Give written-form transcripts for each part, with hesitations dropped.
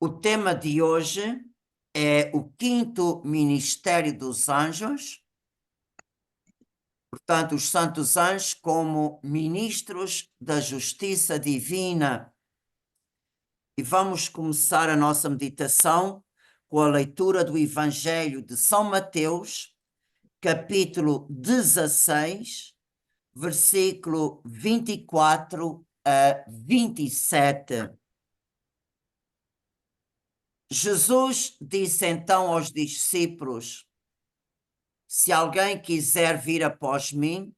O tema de hoje é o quinto ministério dos anjos, portanto, os santos anjos como ministros da justiça divina. E vamos começar a nossa meditação com a leitura do Evangelho de São Mateus, capítulo 16, versículo 24 a 27. Jesus disse então aos discípulos: se alguém quiser vir após mim,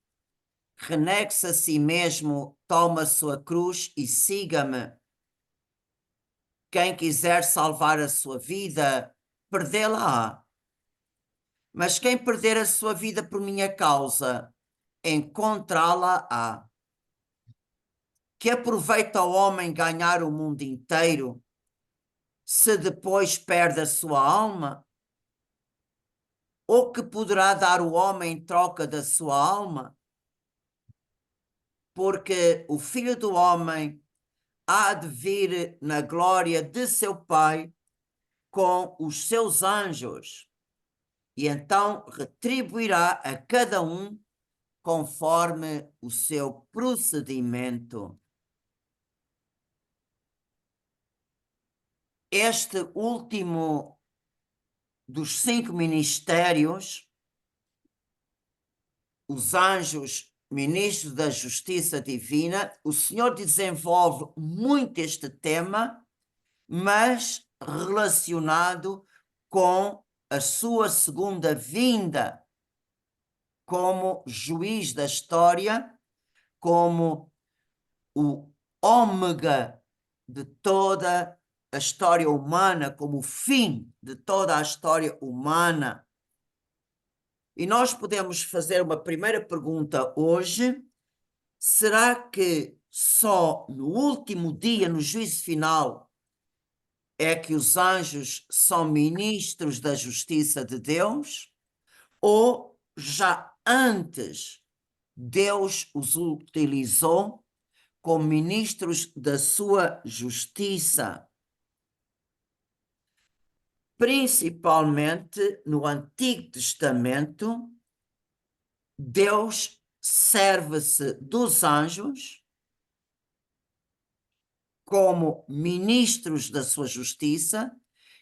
renegue-se a si mesmo, tome a sua cruz e siga-me. Quem quiser salvar a sua vida, perdê-la-á. Mas quem perder a sua vida por minha causa, encontrá-la-á. Que aproveita o homem ganhar o mundo inteiro, se depois perde a sua alma? Ou que poderá dar o homem em troca da sua alma? Porque o Filho do Homem há de vir na glória de seu Pai com os seus anjos, e então retribuirá a cada um conforme o seu procedimento. Este último dos 5 ministérios, os anjos, ministros da justiça divina, o Senhor desenvolve muito este tema, mas relacionado com a sua segunda vinda como juiz da história, como o ômega de toda a história humana, como o fim de toda a história humana. E nós podemos fazer uma primeira pergunta hoje: será que só no último dia, no juízo final, é que os anjos são ministros da justiça de Deus? Ou já antes Deus os utilizou como ministros da sua justiça? Principalmente no Antigo Testamento, Deus serve-se dos anjos como ministros da sua justiça,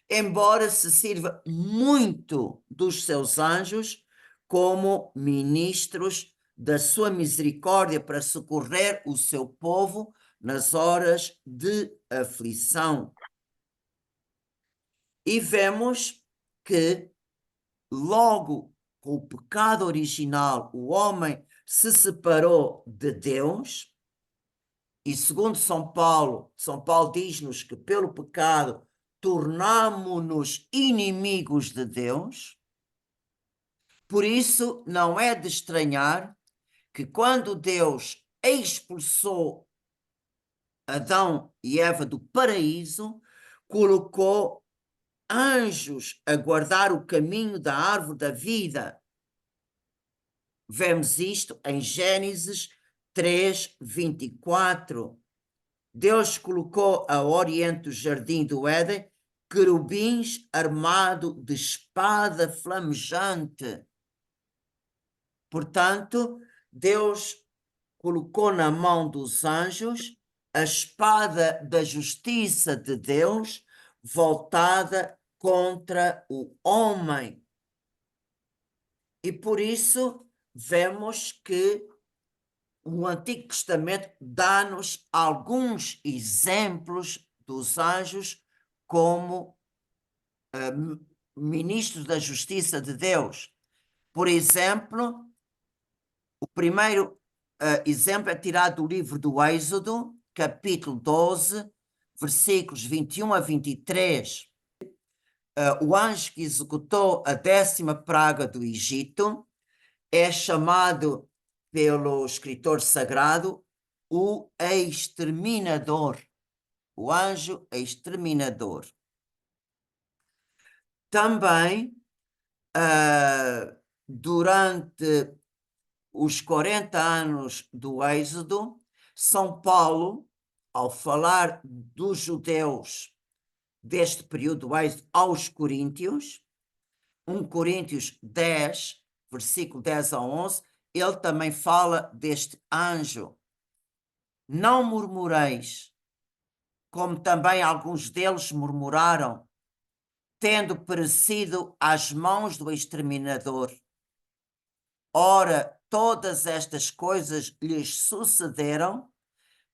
embora se sirva muito dos seus anjos como ministros da sua misericórdia para socorrer o seu povo nas horas de aflição. E vemos que logo com o pecado original o homem se separou de Deus, e segundo São Paulo diz-nos que pelo pecado tornamo-nos inimigos de Deus. Por isso não é de estranhar que quando Deus expulsou Adão e Eva do paraíso, colocou anjos a guardar o caminho da árvore da vida. Vemos isto em Gênesis 3:24. Deus colocou a oriente do jardim do Éden querubins armados de espada flamejante. Portanto, Deus colocou na mão dos anjos a espada da justiça de Deus voltada contra o homem. E por isso vemos que o Antigo Testamento dá-nos alguns exemplos dos anjos como ministros da justiça de Deus. Por exemplo, o primeiro exemplo é tirado do livro do Êxodo, capítulo 12, versículos 21 a 23. O anjo que executou a 10ª praga do Egito é chamado pelo escritor sagrado o exterminador, o anjo exterminador. Também, durante os 40 anos do Êxodo, São Paulo, ao falar dos judeus deste período do Êxodo aos Coríntios, 1 Coríntios 10, versículo 10 a 11, ele também fala deste anjo. Não murmureis, como também alguns deles murmuraram, tendo perecido às mãos do exterminador. Ora, todas estas coisas lhes sucederam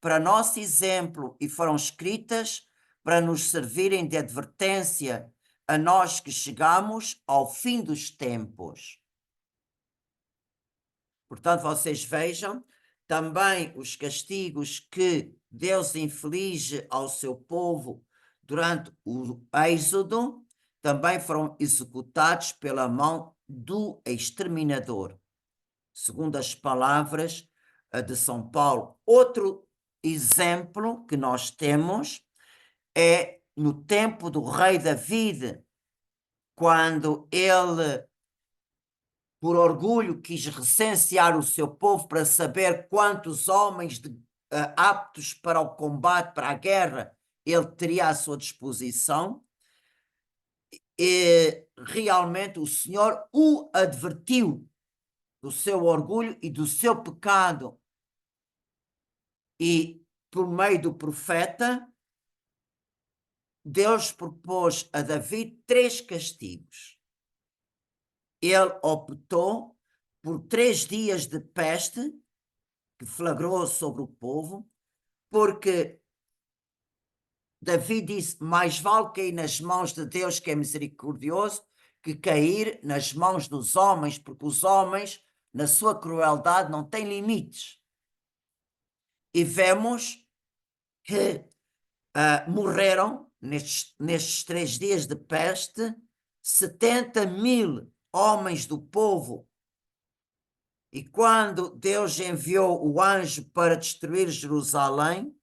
para nosso exemplo e foram escritas para nos servirem de advertência a nós que chegamos ao fim dos tempos. Portanto, vocês vejam, também os castigos que Deus inflige ao seu povo durante o Êxodo também foram executados pela mão do exterminador, segundo as palavras de São Paulo. Outro exemplo que nós temos é no tempo do rei David, quando ele, por orgulho, quis recensear o seu povo para saber quantos homens aptos para o combate, para a guerra, ele teria à sua disposição. E realmente o Senhor o advertiu do seu orgulho e do seu pecado. E por meio do profeta, Deus propôs a David 3 castigos. Ele optou por 3 dias de peste que flagrou sobre o povo, porque Davi disse: mais vale cair nas mãos de Deus, que é misericordioso, que cair nas mãos dos homens, porque os homens, na sua crueldade, não têm limites. E vemos que morreram, nestes 3 dias de peste, 70.000 homens do povo. E quando Deus enviou o anjo para destruir Jerusalém,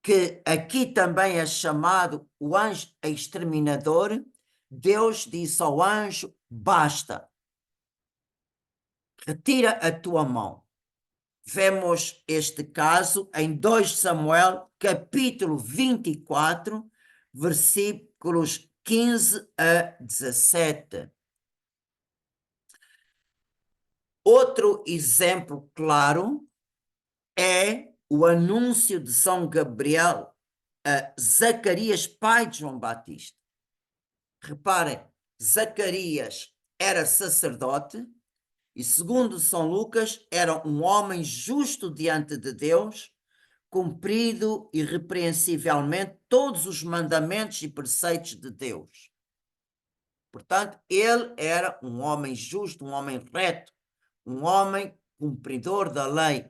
que aqui também é chamado o anjo exterminador, Deus disse ao anjo: basta, retira a tua mão. Vemos este caso em 2 Samuel, capítulo 24, versículos 15 a 17. Outro exemplo claro é o anúncio de São Gabriel a Zacarias, pai de João Batista. Reparem, Zacarias era sacerdote e, segundo São Lucas, era um homem justo diante de Deus, cumprido irrepreensivelmente todos os mandamentos e preceitos de Deus. Portanto, ele era um homem justo, um homem reto, um homem cumpridor da lei.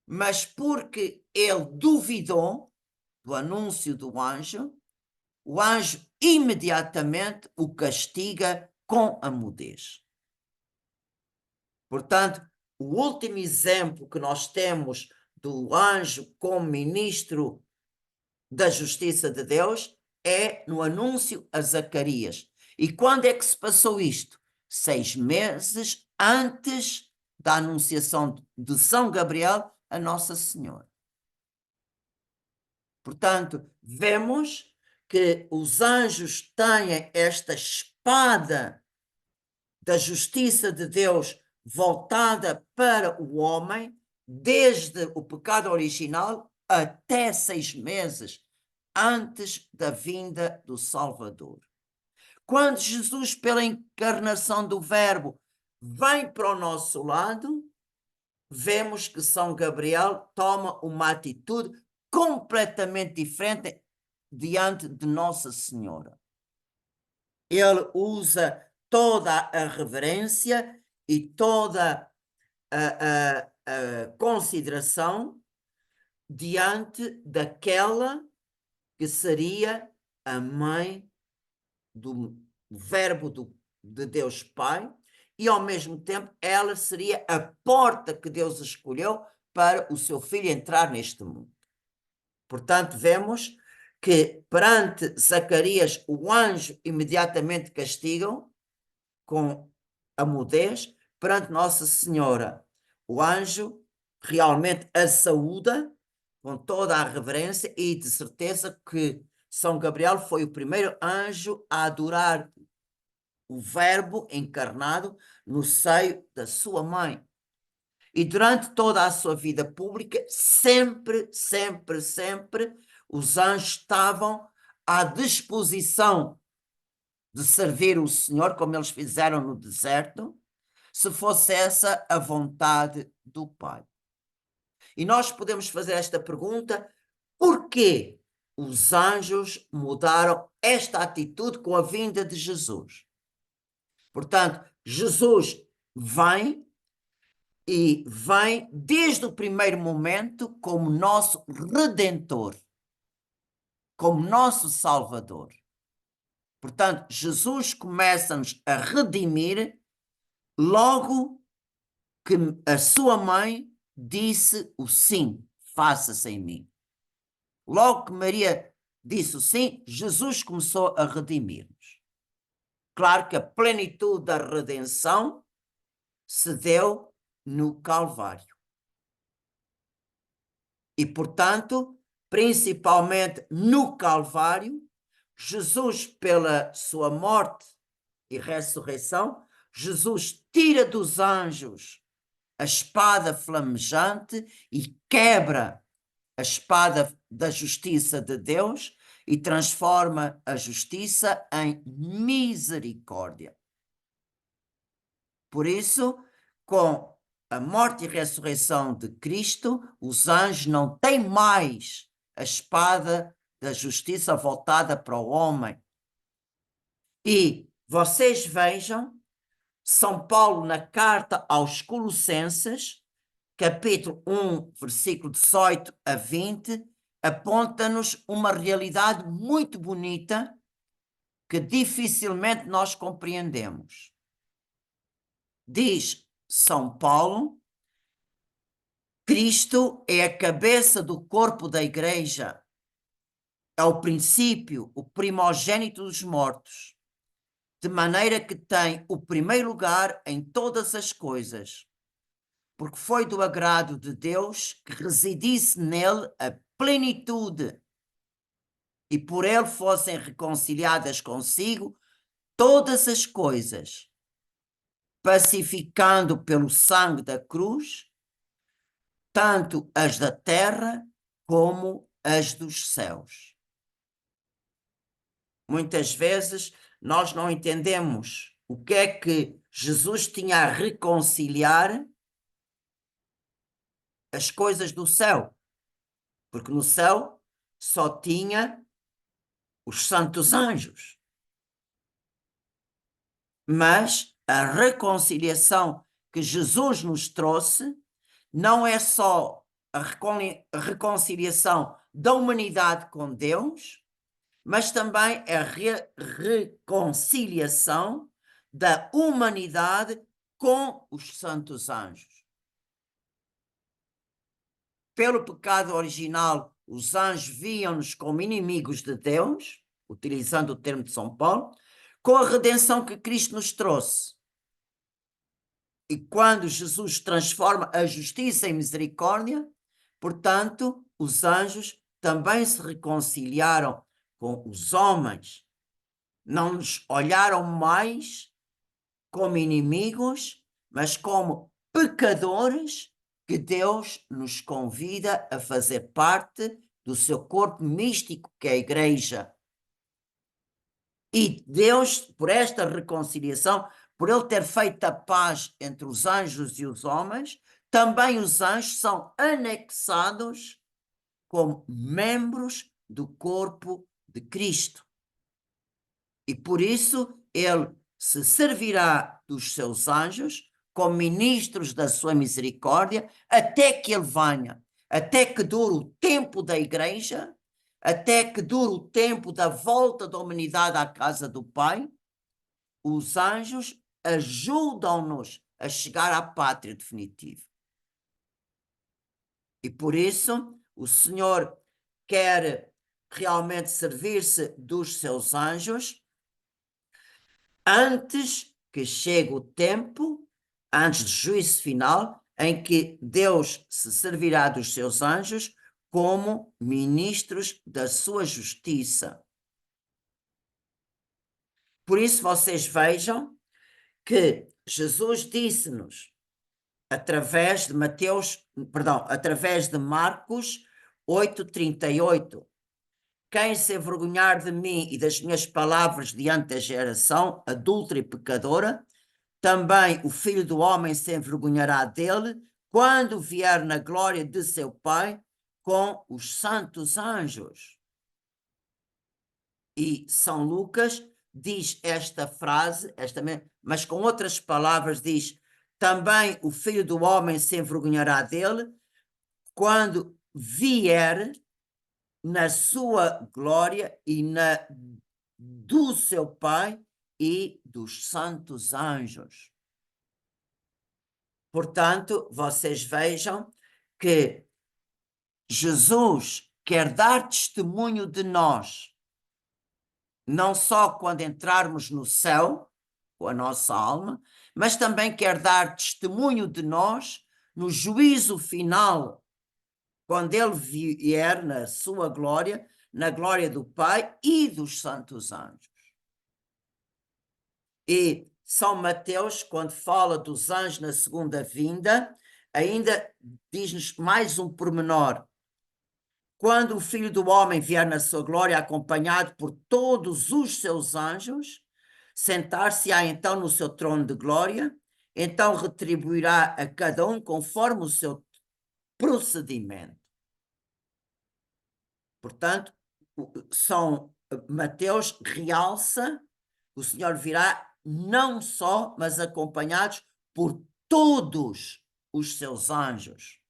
Mas porque ele duvidou do anúncio do anjo, o anjo imediatamente o castiga com a mudez. Portanto, o último exemplo que nós temos do anjo como ministro da justiça de Deus é no anúncio a Zacarias. E quando é que se passou isto? 6 meses antes da anunciação de São Gabriel a Nossa Senhora. Portanto, vemos que os anjos têm esta espada da justiça de Deus voltada para o homem, desde o pecado original até 6 meses antes da vinda do Salvador. Quando Jesus, pela encarnação do Verbo, vem para o nosso lado, vemos que São Gabriel toma uma atitude completamente diferente diante de Nossa Senhora. Ele usa toda a reverência e toda a consideração diante daquela que seria a mãe do Verbo de Deus Pai, e ao mesmo tempo ela seria a porta que Deus escolheu para o seu filho entrar neste mundo. Portanto, vemos que perante Zacarias o anjo imediatamente castiga com a mudez, perante Nossa Senhora o anjo realmente a saúda com toda a reverência, e de certeza que São Gabriel foi o primeiro anjo a adorar o Verbo encarnado no seio da sua mãe. E durante toda a sua vida pública, sempre, sempre, sempre, os anjos estavam à disposição de servir o Senhor, como eles fizeram no deserto, se fosse essa a vontade do Pai. E nós podemos fazer esta pergunta: por que os anjos mudaram esta atitude com a vinda de Jesus? Portanto, Jesus vem e vem desde o primeiro momento como nosso Redentor, como nosso Salvador. Portanto, Jesus começa-nos a redimir logo que a sua mãe disse o sim, faça-se em mim. Logo que Maria disse o sim, Jesus começou a redimir-nos. Claro que a plenitude da redenção se deu no Calvário. E, portanto, principalmente no Calvário, Jesus, pela sua morte e ressurreição, Jesus tira dos anjos a espada flamejante e quebra a espada da justiça de Deus e transforma a justiça em misericórdia. Por isso, com a morte e ressurreição de Cristo, os anjos não têm mais a espada da justiça voltada para o homem. E vocês vejam, São Paulo, na carta aos Colossenses, capítulo 1, versículo 18 a 20, aponta-nos uma realidade muito bonita que dificilmente nós compreendemos. Diz São Paulo: Cristo é a cabeça do corpo da igreja, é o princípio, o primogênito dos mortos, de maneira que tem o primeiro lugar em todas as coisas, porque foi do agrado de Deus que residisse nele a plenitude e por ele fossem reconciliadas consigo todas as coisas, pacificando pelo sangue da cruz tanto as da terra como as dos céus. Muitas vezes nós não entendemos o que é que Jesus tinha a reconciliar as coisas do céu, porque no céu só tinha os santos anjos. Mas a reconciliação que Jesus nos trouxe não é só a reconciliação da humanidade com Deus, mas também a reconciliação da humanidade com os santos anjos. Pelo pecado original, os anjos viam-nos como inimigos de Deus, utilizando o termo de São Paulo, com a redenção que Cristo nos trouxe. E quando Jesus transforma a justiça em misericórdia, portanto, os anjos também se reconciliaram com os homens. Não nos olharam mais como inimigos, mas como pecadores que Deus nos convida a fazer parte do seu corpo místico, que é a igreja. E Deus, por esta reconciliação, por ele ter feito a paz entre os anjos e os homens, também os anjos são anexados como membros do corpo de Cristo. E por isso ele se servirá dos seus anjos como ministros da sua misericórdia até que ele venha, até que dure o tempo da igreja, até que dure o tempo da volta da humanidade à casa do Pai. Os anjos ajudam-nos a chegar à pátria definitiva. E por isso o Senhor quer realmente servir-se dos seus anjos antes que chegue o tempo, antes do juízo final, em que Deus se servirá dos seus anjos como ministros da sua justiça. Por isso vocês vejam que Jesus disse-nos, através de através de Marcos 8:38, quem se envergonhar de mim e das minhas palavras diante da geração adúltera e pecadora, também o Filho do Homem se envergonhará dele quando vier na glória de seu Pai com os santos anjos. E São Lucas diz esta frase, mas com outras palavras diz, também o Filho do Homem se envergonhará dele quando vier na sua glória e do seu Pai e dos santos anjos. Portanto, vocês vejam que Jesus quer dar testemunho de nós, não só quando entrarmos no céu, com a nossa alma, mas também quer dar testemunho de nós no juízo final, quando ele vier na sua glória, na glória do Pai e dos santos anjos. E São Mateus, quando fala dos anjos na segunda vinda, ainda diz-nos mais um pormenor. Quando o Filho do Homem vier na sua glória, acompanhado por todos os seus anjos, sentar-se-á então no seu trono de glória, então retribuirá a cada um conforme o seu procedimento. Portanto, São Mateus realça, o Senhor virá não só, mas acompanhados por todos os seus anjos.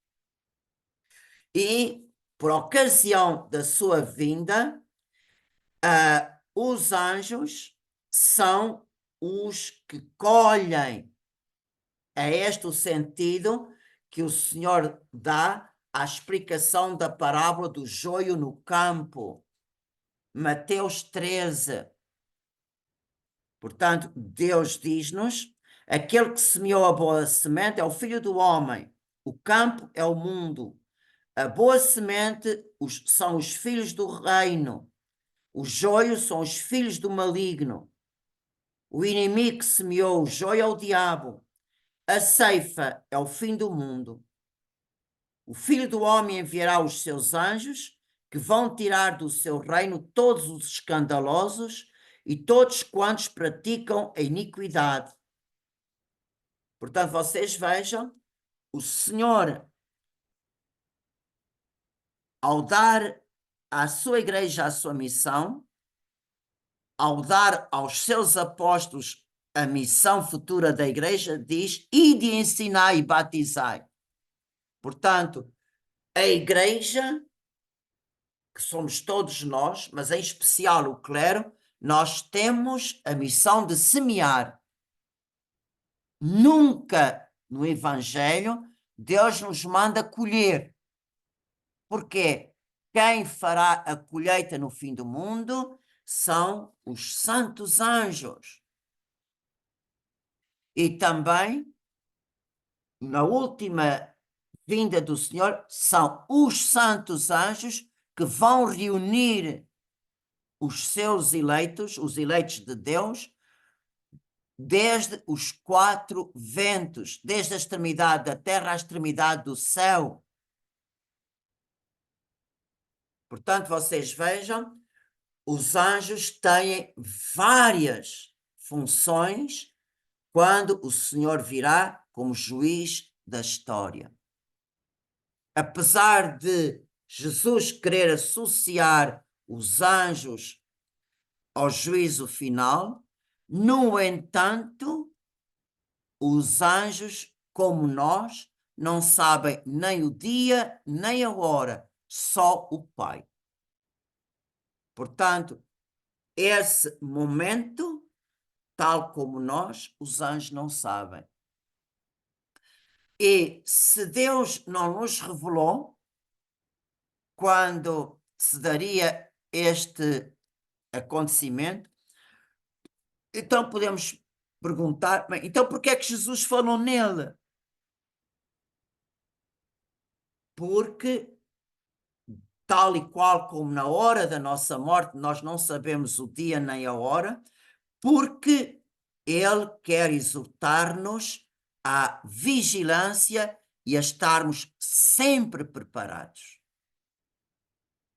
E, por ocasião da sua vinda, os anjos são os que colhem. É este o sentido que o Senhor dá à explicação da parábola do joio no campo. Mateus 13. Portanto, Deus diz-nos, aquele que semeou a boa semente é o Filho do Homem, o campo é o mundo, a boa semente são os filhos do reino, o joio são os filhos do maligno, o inimigo que semeou o joio é o diabo, a ceifa é o fim do mundo. O Filho do Homem enviará os seus anjos, que vão tirar do seu reino todos os escandalosos e todos quantos praticam a iniquidade. Portanto, vocês vejam, o Senhor, ao dar à sua igreja a sua missão, ao dar aos seus apóstolos a missão futura da igreja, diz, ide ensinar e batizai. Portanto, a igreja, que somos todos nós, mas em especial o clero, nós temos a missão de semear. Nunca no Evangelho Deus nos manda colher. Porque quem fará a colheita no fim do mundo são os santos anjos. E também, na última vinda do Senhor, são os santos anjos que vão reunir os seus eleitos, os eleitos de Deus, desde os quatro ventos, desde a extremidade da terra à extremidade do céu. Portanto, vocês vejam, os anjos têm várias funções quando o Senhor virá como juiz da história. Apesar de Jesus querer associar os anjos ao juízo final, no entanto, os anjos, como nós, não sabem nem o dia nem a hora, só o Pai. Portanto, esse momento, tal como nós, os anjos não sabem. E se Deus não nos revelou quando se daria este acontecimento, então podemos perguntar, bem, então por que é que Jesus falou nele? Porque, tal e qual como na hora da nossa morte, nós não sabemos o dia nem a hora, porque ele quer exortar-nos à vigilância e a estarmos sempre preparados.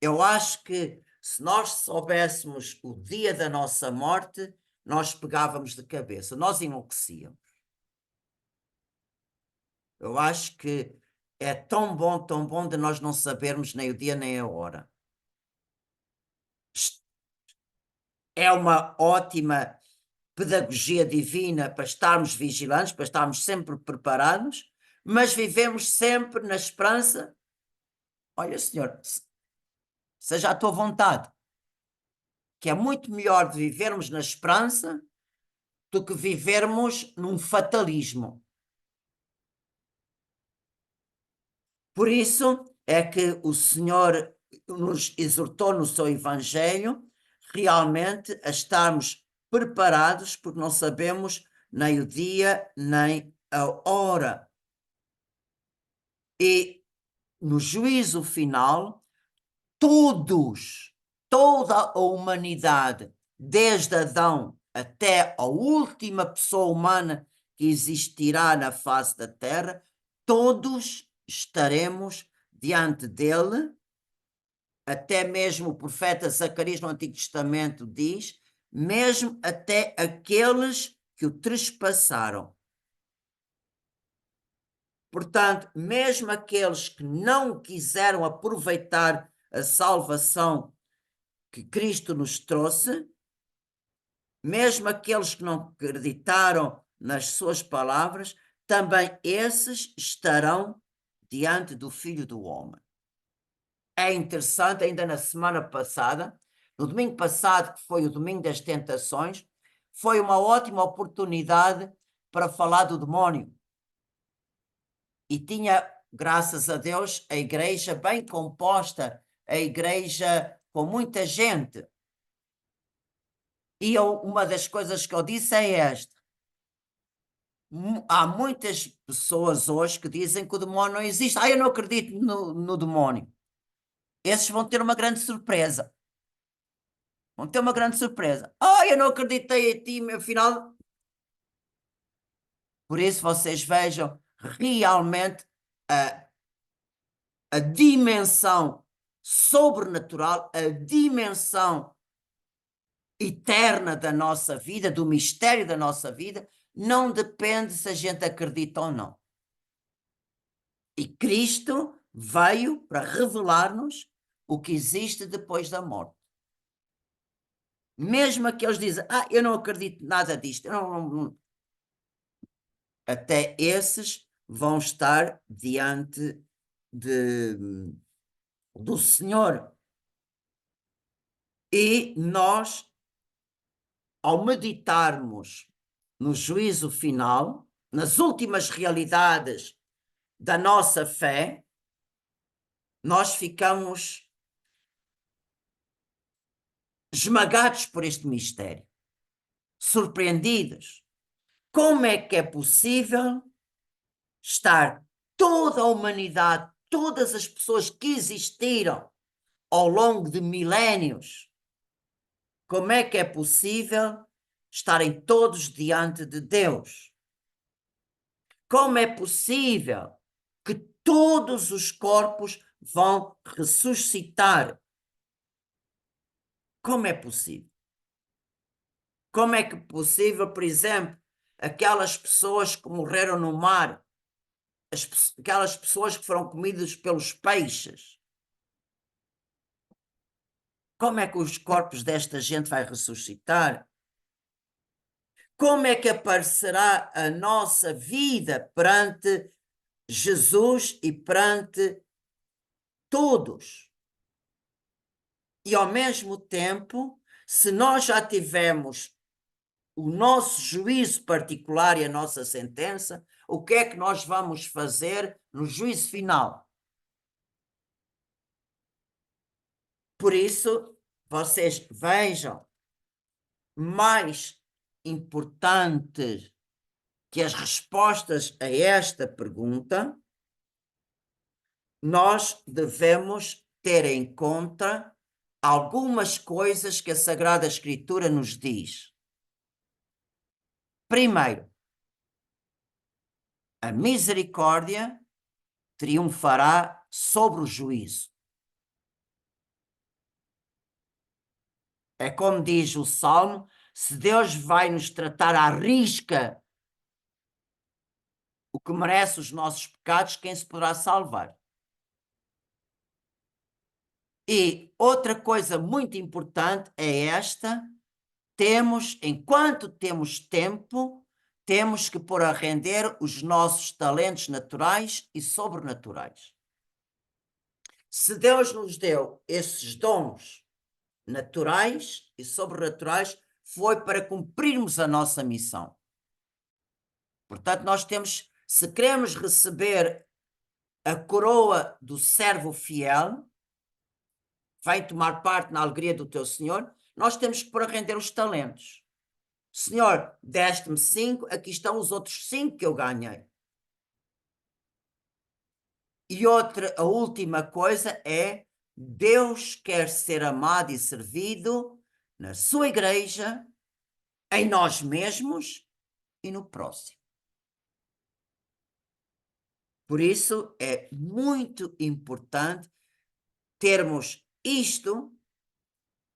Eu acho que se nós soubéssemos o dia da nossa morte, nós pegávamos de cabeça, nós enlouquecíamos. Eu acho que é tão bom de nós não sabermos nem o dia nem a hora. É uma ótima pedagogia divina para estarmos vigilantes, para estarmos sempre preparados, mas vivemos sempre na esperança. Olha, Senhor, seja à tua vontade, que é muito melhor de vivermos na esperança do que vivermos num fatalismo. Por isso é que o Senhor nos exortou no seu Evangelho realmente a estarmos preparados, porque não sabemos nem o dia nem a hora. E no juízo final, toda a humanidade, desde Adão até a última pessoa humana que existirá na face da terra, todos estaremos diante dele. Até mesmo o profeta Zacarias no Antigo Testamento diz, mesmo até aqueles que o trespassaram. Portanto, mesmo aqueles que não quiseram aproveitar a salvação que Cristo nos trouxe, mesmo aqueles que não acreditaram nas suas palavras, também esses estarão diante do Filho do Homem. É interessante, ainda na semana passada, no domingo passado, que foi o domingo das tentações, foi uma ótima oportunidade para falar do demónio. E tinha, graças a Deus, a igreja bem composta, a igreja com muita gente. E uma das coisas que eu disse é esta. Há muitas pessoas hoje que dizem que o demónio não existe. Eu não acredito no demónio. Esses vão ter uma grande surpresa. Vão ter uma grande surpresa. Eu não acreditei em ti, afinal. Por isso vocês vejam realmente a dimensão sobrenatural, a dimensão eterna da nossa vida, do mistério da nossa vida, não depende se a gente acredita ou não. E Cristo veio para revelar-nos o que existe depois da morte. Mesmo aqueles dizem, eu não acredito nada disto, até esses vão estar diante do Senhor. E nós, ao meditarmos no juízo final, nas últimas realidades da nossa fé, nós ficamos esmagados por este mistério, surpreendidos. Como é que é possível estar toda a humanidade, todas as pessoas que existiram ao longo de milénios, como é que é possível estarem todos diante de Deus? Como é possível que todos os corpos vão ressuscitar? Como é possível? Como é que é possível, por exemplo, aquelas pessoas que morreram no mar, aquelas pessoas que foram comidas pelos peixes? Como é que os corpos desta gente vai ressuscitar? Como é que aparecerá a nossa vida perante Jesus e perante todos? E ao mesmo tempo, se nós já tivemos o nosso juízo particular e a nossa sentença, o que é que nós vamos fazer no juízo final? Por isso, vocês vejam, mais importante que as respostas a esta pergunta, nós devemos ter em conta algumas coisas que a Sagrada Escritura nos diz. Primeiro, a misericórdia triunfará sobre o juízo. É como diz o Salmo, se Deus vai nos tratar à risca o que merece os nossos pecados, quem se poderá salvar? E outra coisa muito importante é esta: enquanto temos tempo, temos que pôr a render os nossos talentos naturais e sobrenaturais. Se Deus nos deu esses dons naturais e sobrenaturais, foi para cumprirmos a nossa missão. Portanto, nós temos, se queremos receber a coroa do servo fiel, vai tomar parte na alegria do teu Senhor, nós temos que pôr a render os talentos. Senhor, deste-me 5, aqui estão os outros 5 que eu ganhei. E a última coisa é, Deus quer ser amado e servido na sua igreja, em nós mesmos e no próximo. Por isso é muito importante termos isto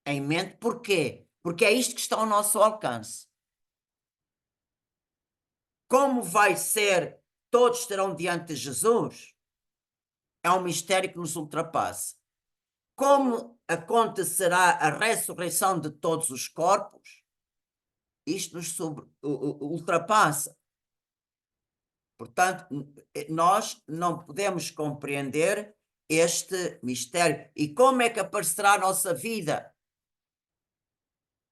em mente. Porquê? Porque é isto que está ao nosso alcance. Como vai ser, todos estarão diante de Jesus? É um mistério que nos ultrapassa. Como acontecerá a ressurreição de todos os corpos? Isto nos ultrapassa. Portanto, nós não podemos compreender este mistério. E como é que aparecerá a nossa vida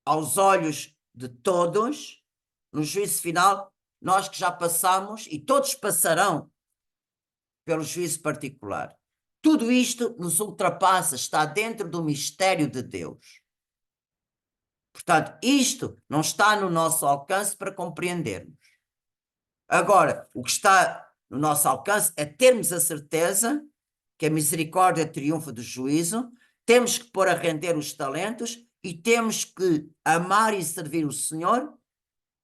aos olhos de todos, no juízo final, nós que já passamos, e todos passarão pelo juízo particular. Tudo isto nos ultrapassa, está dentro do mistério de Deus. Portanto, isto não está no nosso alcance para compreendermos. Agora, o que está no nosso alcance é termos a certeza que a misericórdia triunfa do juízo, temos que pôr a render os talentos e temos que amar e servir o Senhor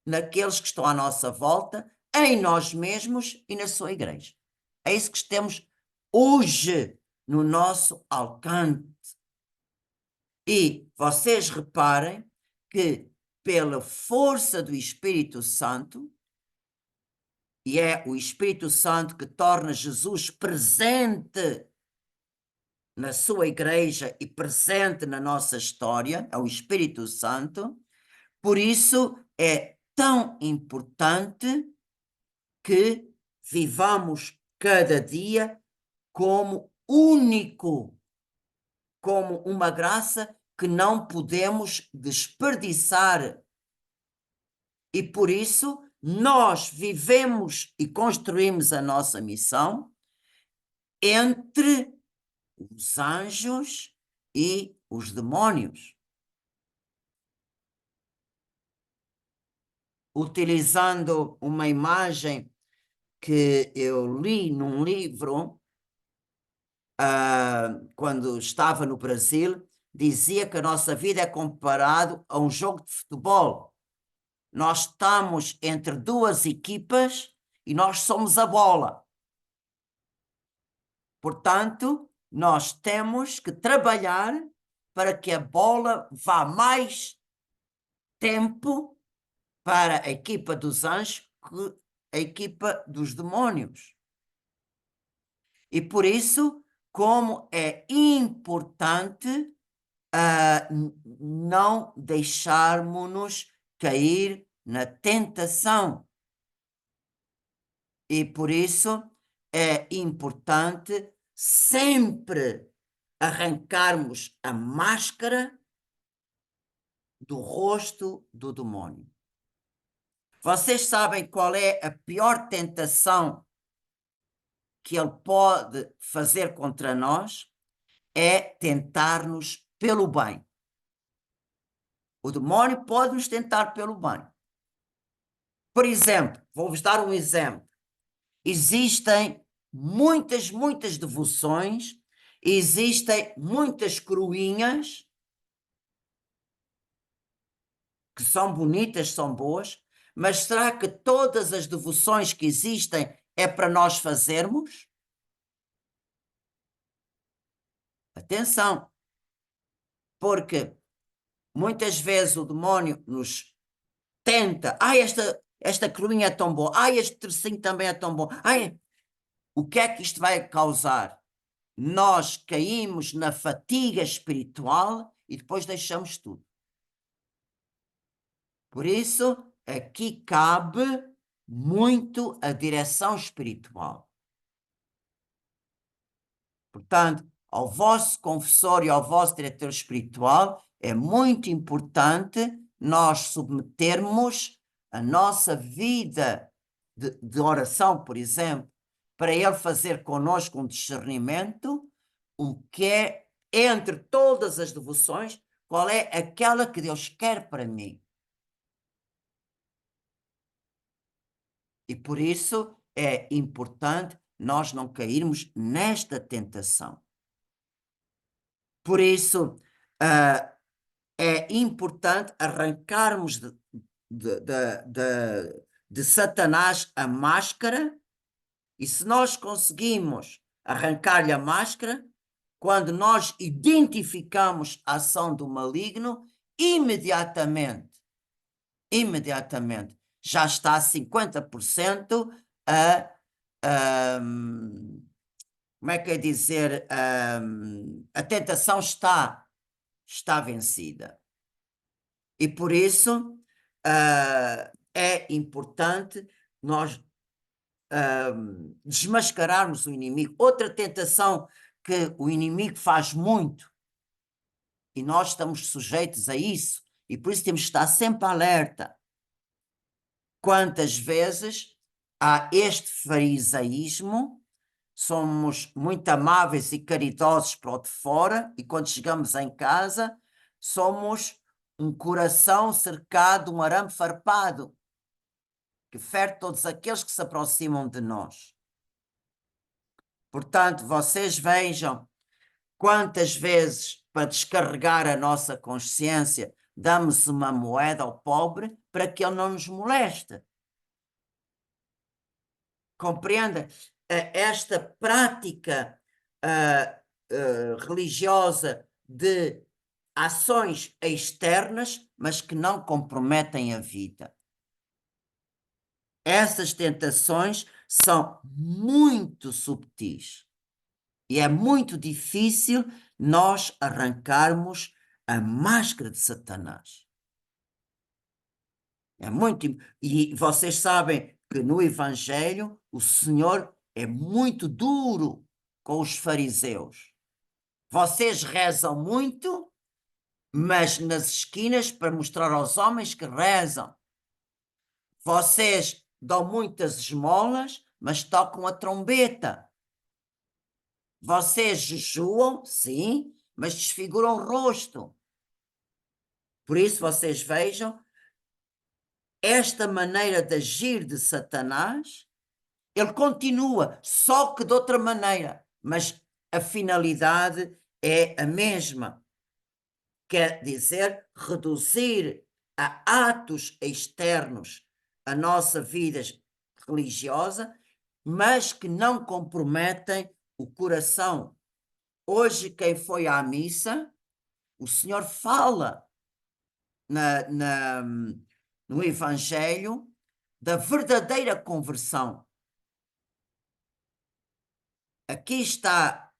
naqueles que estão à nossa volta, em nós mesmos e na sua igreja. É isso que temos hoje no nosso alcance. E vocês reparem que, pela força do Espírito Santo, e é o Espírito Santo que torna Jesus presente na sua igreja e presente na nossa história, é o Espírito Santo, por isso é tão importante que vivamos cada dia como único, como uma graça que não podemos desperdiçar. E por isso nós vivemos e construímos a nossa missão entre os anjos e os demónios. Utilizando uma imagem que eu li num livro, quando estava no Brasil, dizia que a nossa vida é comparado a um jogo de futebol. Nós estamos entre duas equipas e nós somos a bola. Portanto, nós temos que trabalhar para que a bola vá mais tempo para a equipa dos anjos que a equipa dos demónios. E por isso, como é importante não deixarmos-nos cair na tentação. E por isso é importante sempre arrancarmos a máscara do rosto do demónio. Vocês sabem qual é a pior tentação que ele pode fazer contra nós? É tentar-nos pelo bem. O demónio pode nos tentar pelo bem. Por exemplo, vou-vos dar um exemplo. Existem muitas devoções, existem muitas coroinhas que são bonitas, são boas, Mas será que todas as devoções que existem é para nós fazermos? Atenção, porque muitas vezes o demónio nos tenta. Ai, esta coroinha é tão boa. Ai, este tercinho também é tão bom. Ai, o que é que isto vai causar? Nós caímos na fatiga espiritual e depois deixamos tudo. Por isso, aqui cabe muito a direção espiritual. Portanto, ao vosso confessor e ao vosso diretor espiritual, é muito importante nós submetermos a nossa vida de oração, por exemplo, para ele fazer connosco um discernimento, o que é, entre todas as devoções, qual é aquela que Deus quer para mim. E por isso é importante nós não cairmos nesta tentação. Por isso, é importante arrancarmos de Satanás a máscara, e se nós conseguimos arrancar-lhe a máscara, quando nós identificamos a ação do maligno, imediatamente, já está a 50% como é que é dizer, a tentação está vencida. E por isso é importante nós desmascararmos o inimigo. Outra tentação que o inimigo faz muito, e nós estamos sujeitos a isso, e por isso temos que estar sempre alerta. Quantas vezes há este farisaísmo, somos muito amáveis e caridosos para o de fora, e quando chegamos em casa, somos um coração cercado, um arame farpado, que fere todos aqueles que se aproximam de nós. Portanto, vocês vejam quantas vezes, para descarregar a nossa consciência, damos uma moeda ao pobre para que ele não nos moleste. Compreenda? Esta prática religiosa de ações externas, mas que não comprometem a vida. Essas tentações são muito subtis e é muito difícil nós arrancarmos a máscara de Satanás. É muito. E vocês sabem que no Evangelho o Senhor é muito duro com os fariseus. Vocês rezam muito, mas nas esquinas para mostrar aos homens que rezam. Vocês dão muitas esmolas, mas tocam a trombeta. Vocês jejuam, sim, mas desfiguram o rosto. Por isso vocês vejam esta maneira de agir de Satanás, ele continua, só que de outra maneira, mas a finalidade é a mesma. Quer dizer, reduzir a atos externos a nossa vida religiosa, mas que não comprometem o coração. Hoje, quem foi à missa, o Senhor fala no Evangelho da verdadeira conversão. Aqui está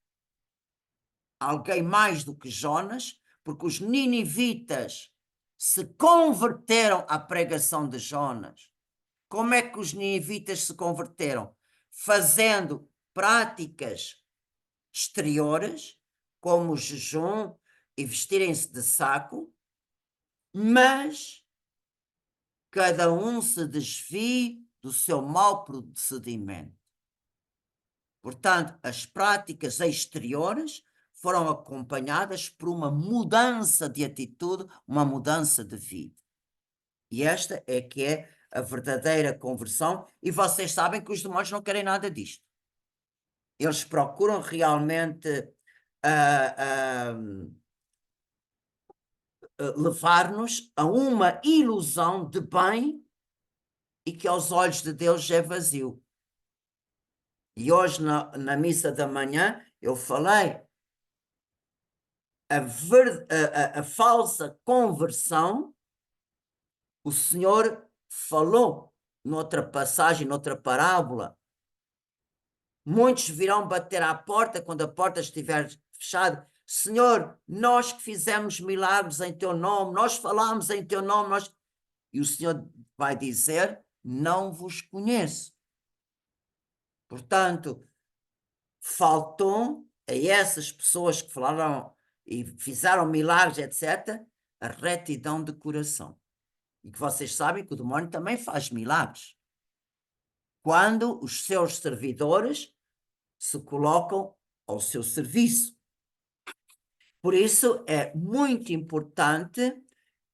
alguém mais do que Jonas, porque os ninivitas se converteram à pregação de Jonas. Como é que os ninivitas se converteram? Fazendo práticas exteriores, como o jejum e vestirem-se de saco, mas cada um se desvie do seu mau procedimento. Portanto, as práticas exteriores foram acompanhadas por uma mudança de atitude, uma mudança de vida. E esta é que é a verdadeira conversão, e vocês sabem que os demónios não querem nada disto. Eles procuram realmente levar-nos a uma ilusão de bem e que aos olhos de Deus é vazio. E hoje, na missa da manhã, eu falei a falsa conversão. O Senhor falou noutra passagem, noutra parábola. Muitos virão bater à porta quando a porta estiver fechada. Senhor, nós que fizemos milagres em teu nome, nós falamos em teu nome, e o Senhor vai dizer, não vos conheço. Portanto, faltou a essas pessoas que falaram e fizeram milagres, etc., a retidão de coração. E que vocês sabem que o demónio também faz milagres. Quando os seus servidores se colocam ao seu serviço. Por isso é muito importante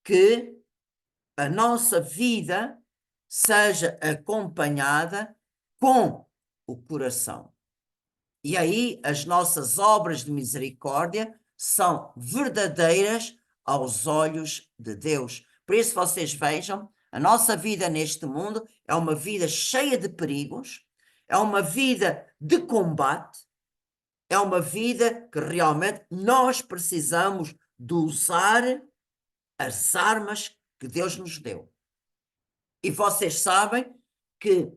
que a nossa vida seja acompanhada com o coração. E aí as nossas obras de misericórdia são verdadeiras aos olhos de Deus. Por isso vocês vejam, a nossa vida neste mundo é uma vida cheia de perigos, é uma vida de combate, é uma vida que realmente nós precisamos de usar as armas que Deus nos deu. E vocês sabem que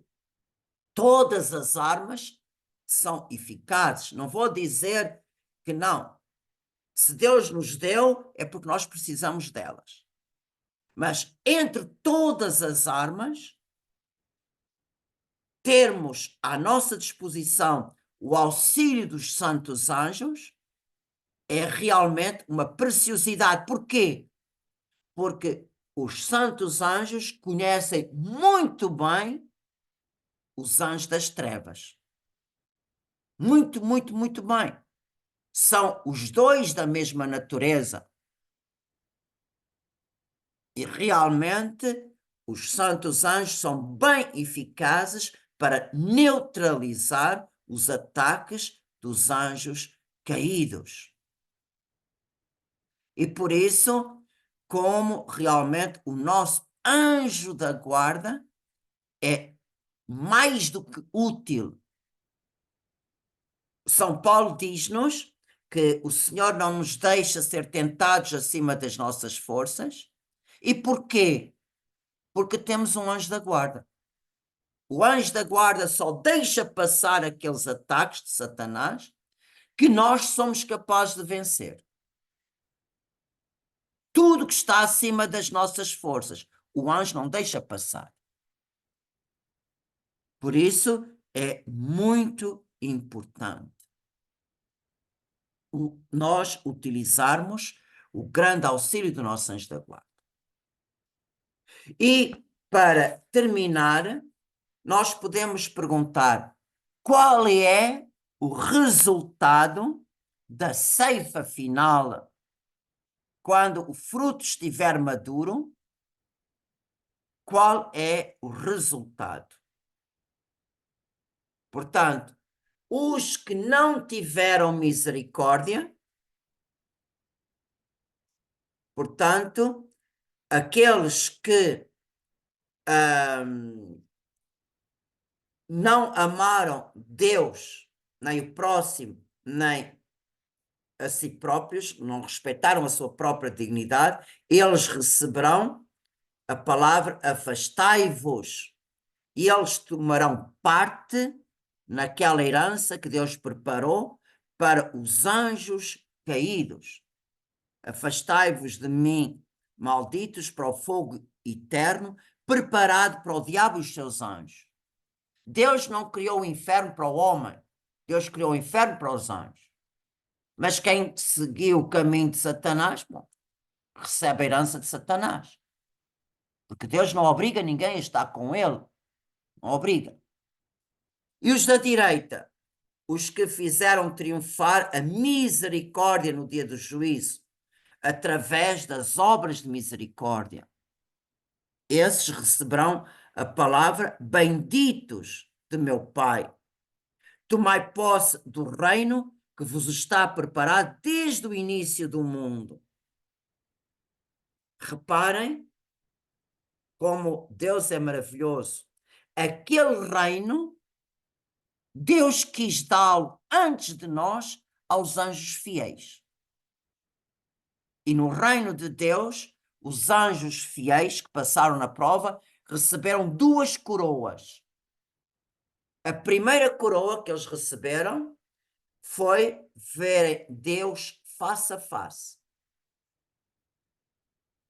todas as armas são eficazes. Não vou dizer que não. Se Deus nos deu, é porque nós precisamos delas. Mas entre todas as armas, termos à nossa disposição o auxílio dos santos anjos é realmente uma preciosidade. Porquê? Porque os santos anjos conhecem muito bem os anjos das trevas. Muito, muito, muito bem. São os dois da mesma natureza. E realmente os santos anjos são bem eficazes para neutralizar os ataques dos anjos caídos. E por isso, como realmente o nosso anjo da guarda é mais do que útil. São Paulo diz-nos que o Senhor não nos deixa ser tentados acima das nossas forças. E porquê? Porque temos um anjo da guarda. O anjo da guarda só deixa passar aqueles ataques de Satanás que nós somos capazes de vencer. Tudo que está acima das nossas forças, o anjo não deixa passar. Por isso, é muito importante nós utilizarmos o grande auxílio do nosso anjo da guarda. E, para terminar, nós podemos perguntar qual é o resultado da ceifa final quando o fruto estiver maduro. Qual é o resultado? Portanto, os que não tiveram misericórdia, portanto, aqueles que não amaram Deus, nem o próximo, nem a si próprios, não respeitaram a sua própria dignidade, eles receberão a palavra afastai-vos, e eles tomarão parte naquela herança que Deus preparou para os anjos caídos. Afastai-vos de mim, malditos, para o fogo eterno, preparado para o diabo e os seus anjos. Deus não criou o inferno para o homem, Deus criou o inferno para os anjos. Mas quem seguiu o caminho de Satanás, bom, recebe a herança de Satanás. Porque Deus não obriga ninguém a estar com ele. Não obriga. E os da direita? Os que fizeram triunfar a misericórdia no dia do juízo, através das obras de misericórdia. Esses receberão a palavra benditos de meu Pai. Tomai posse do reino que vos está preparado desde o início do mundo. Reparem como Deus é maravilhoso. Aquele reino, Deus quis dá-lo antes de nós aos anjos fiéis. E no reino de Deus, os anjos fiéis que passaram na prova receberam 2 coroas. A primeira coroa que eles receberam foi ver Deus face a face.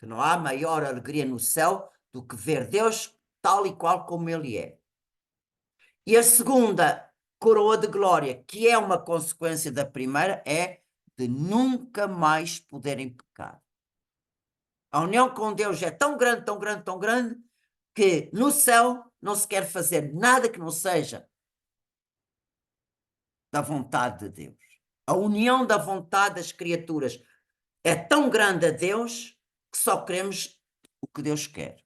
Que não há maior alegria no céu do que ver Deus tal e qual como Ele é. E a segunda coroa de glória, que é uma consequência da primeira, é de nunca mais poderem pecar. A união com Deus é tão grande, tão grande, tão grande, que no céu não se quer fazer nada que não seja da vontade de Deus. A união da vontade das criaturas é tão grande a Deus que só queremos o que Deus quer.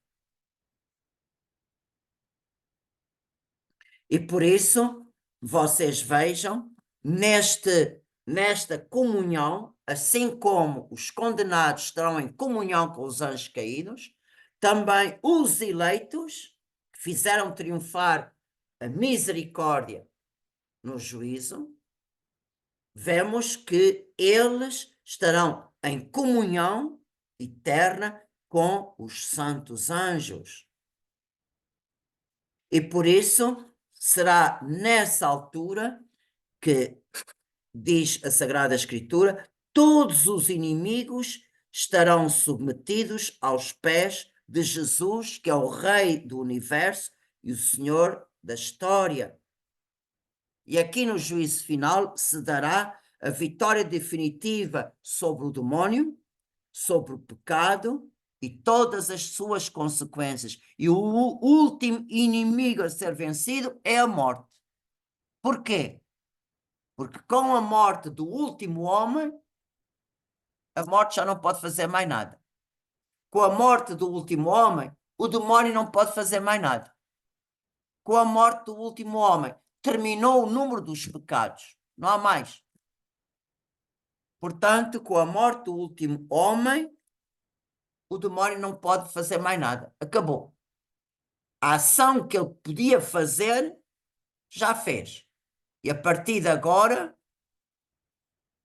E por isso, vocês vejam, nesta comunhão, assim como os condenados estarão em comunhão com os anjos caídos, também os eleitos, que fizeram triunfar a misericórdia no juízo, vemos que eles estarão em comunhão eterna com os santos anjos. E por isso será nessa altura que, diz a Sagrada Escritura, todos os inimigos estarão submetidos aos pés de Jesus, que é o Rei do Universo e o Senhor da história. E aqui no juízo final se dará a vitória definitiva sobre o demónio, sobre o pecado e todas as suas consequências. E o último inimigo a ser vencido é a morte. Por quê? Porque com a morte do último homem, a morte já não pode fazer mais nada. Com a morte do último homem, o demónio não pode fazer mais nada. Com a morte do último homem, terminou o número dos pecados. Não há mais. Portanto, com a morte do último homem, o demónio não pode fazer mais nada. Acabou. A ação que ele podia fazer, já fez. E a partir de agora,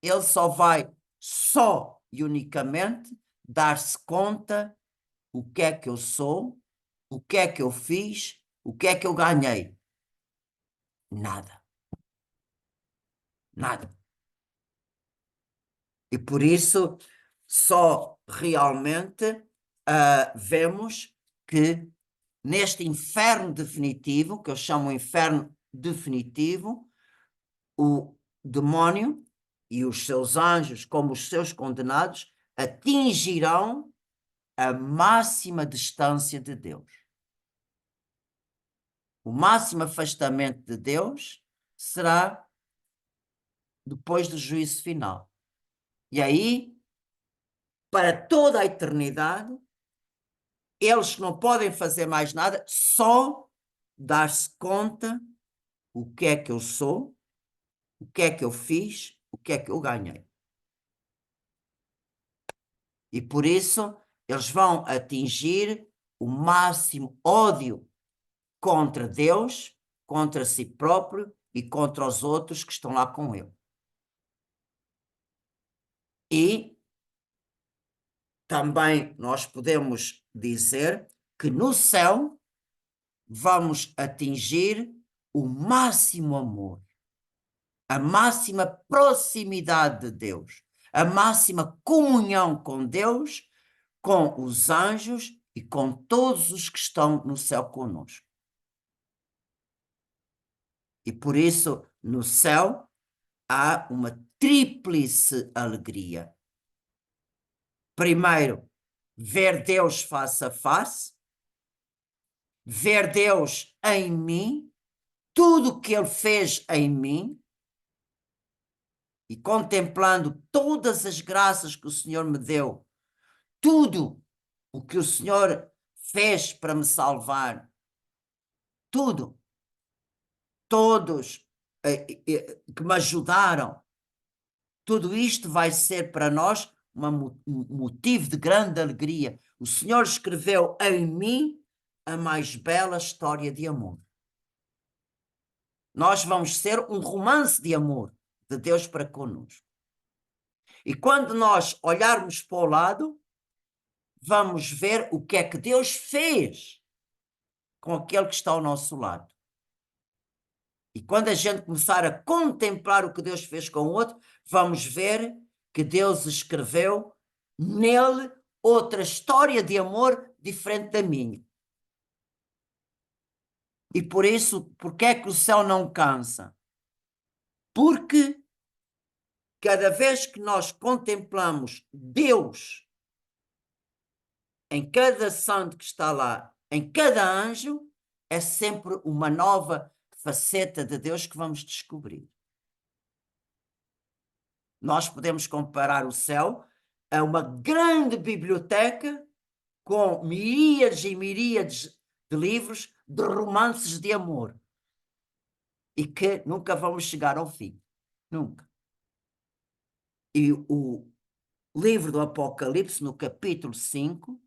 ele só e unicamente dar-se conta o que é que eu sou, o que é que eu fiz, o que é que eu ganhei. Nada. Nada. E por isso, só realmente vemos que neste inferno definitivo, que eu chamo inferno definitivo, o demónio e os seus anjos, como os seus condenados, atingirão a máxima distância de Deus. O máximo afastamento de Deus será depois do juízo final. E aí, para toda a eternidade, eles não podem fazer mais nada, só dar-se conta o que é que eu sou, o que é que eu fiz, o que é que eu ganhei. E por isso, eles vão atingir o máximo ódio contra Deus, contra si próprio e contra os outros que estão lá com ele. E também nós podemos dizer que no céu vamos atingir o máximo amor, a máxima proximidade de Deus, a máxima comunhão com Deus, com os anjos e com todos os que estão no céu conosco. E por isso, no céu, há uma tríplice alegria. Primeiro, ver Deus face a face, ver Deus em mim, tudo o que Ele fez em mim, e contemplando todas as graças que o Senhor me deu, tudo o que o Senhor fez para me salvar, tudo, todos que me ajudaram, tudo isto vai ser para nós um motivo de grande alegria. O Senhor escreveu em mim a mais bela história de amor. Nós vamos ser um romance de amor de Deus para conosco. E quando nós olharmos para o lado, vamos ver o que é que Deus fez com aquele que está ao nosso lado. E quando a gente começar a contemplar o que Deus fez com o outro, vamos ver que Deus escreveu nele outra história de amor diferente da minha. E por isso, porque é que o céu não cansa? Porque cada vez que nós contemplamos Deus em cada santo que está lá, em cada anjo, é sempre uma nova faceta de Deus que vamos descobrir. Nós podemos comparar o céu a uma grande biblioteca com miríades e miríades de livros de romances de amor e que nunca vamos chegar ao fim. Nunca. E o livro do Apocalipse, no capítulo 5,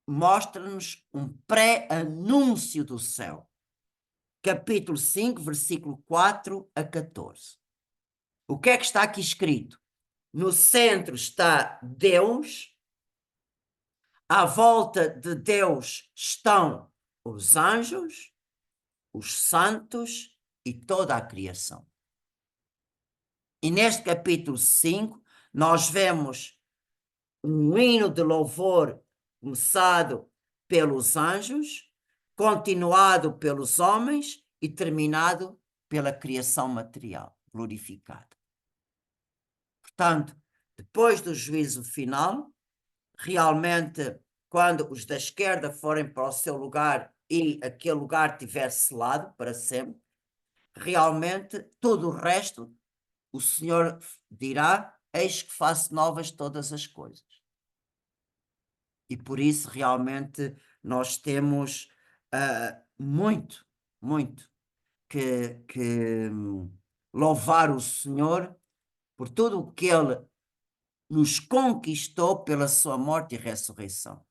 mostra-nos um pré-anúncio do céu. Capítulo 5, versículo 4 a 14. O que é que está aqui escrito? No centro está Deus, à volta de Deus estão os anjos, os santos e toda a criação. E neste capítulo 5, nós vemos um hino de louvor começado pelos anjos, continuado pelos homens e terminado pela criação material glorificada. Portanto, depois do juízo final, realmente, quando os da esquerda forem para o seu lugar e aquele lugar estiver selado para sempre, realmente todo o resto, o Senhor dirá: eis que faço novas todas as coisas. E por isso realmente nós temos muito, muito que louvar o Senhor por tudo o que Ele nos conquistou pela sua morte e ressurreição.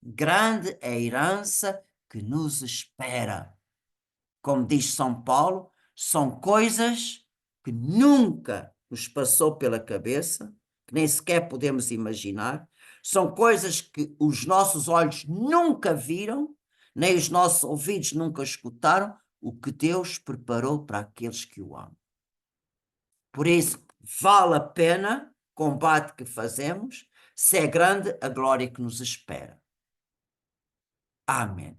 Grande é a herança que nos espera. Como diz São Paulo, são coisas que nunca nos passou pela cabeça, que nem sequer podemos imaginar, são coisas que os nossos olhos nunca viram, nem os nossos ouvidos nunca escutaram, o que Deus preparou para aqueles que o amam. Por isso, vale a pena o combate que fazemos, se é grande a glória que nos espera. Amém.